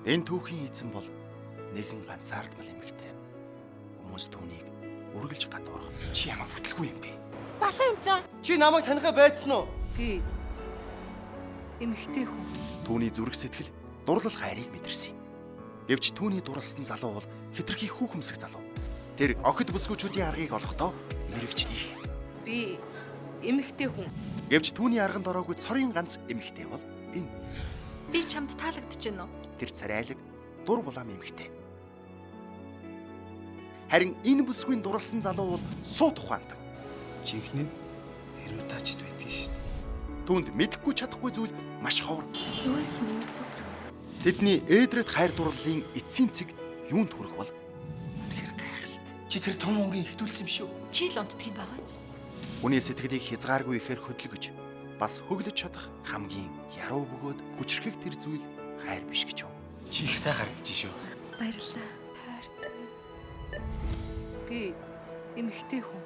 Энэ түүхийн эзэн бол нэгэн ганцаардмал эмэгтэй. Хүмүүс түүнийг үргэлж гадуурх. Чи ямар бүтлгүй юм бэ? Балан юм жаа. Чи намайг таних байсан уу? Би эмэгтэй хүн. Түүний зүрх сэтгэл дурлал хайрыг мэдэрсэн юм. Гэвч түүний дурлсан залуу бол хэтэрхий хүүхэмсэг залуу. Тэр охид бүсгүүчүүдийн аргыг олохдоо мэрэгчлээ. Би эмэгтэй хүн. Гэвч түүний арганд ороогүй цорын ганц эмэгтэй бол энэ. Би чамд таалагдж байна уу? Тэр царайлаг дур булаам эмэгтэй. Харин энэ бүсгүй дурлсан залуу бол суут ухаантай. Жинхэнэ Эрмитажд байдгийг шүү дээ. Түүнд мэдэхгүй чадахгүй зүйл маш ховор. Зүгээр л минь супер. Тэдний ээдрэд хайр дурлалын эцсийн цэг юунд хүрэх бол Үнэхээр гайхалтай. Чи тэр том өнгийн ихтүүлсэн юм шүү. Чи л унтдгийг байгааз. хүний сэтгэлийг хязгааргүй ихээр хөдөлгөж бас хөглөж чадах хамгийн яруу бөгөөд хүчрхэг тэр зүйл хайр биш гэж юу? Чи их сайн харагдаж шүү. Баярлалаа. Хайртай. Би эмэгтэй хүн.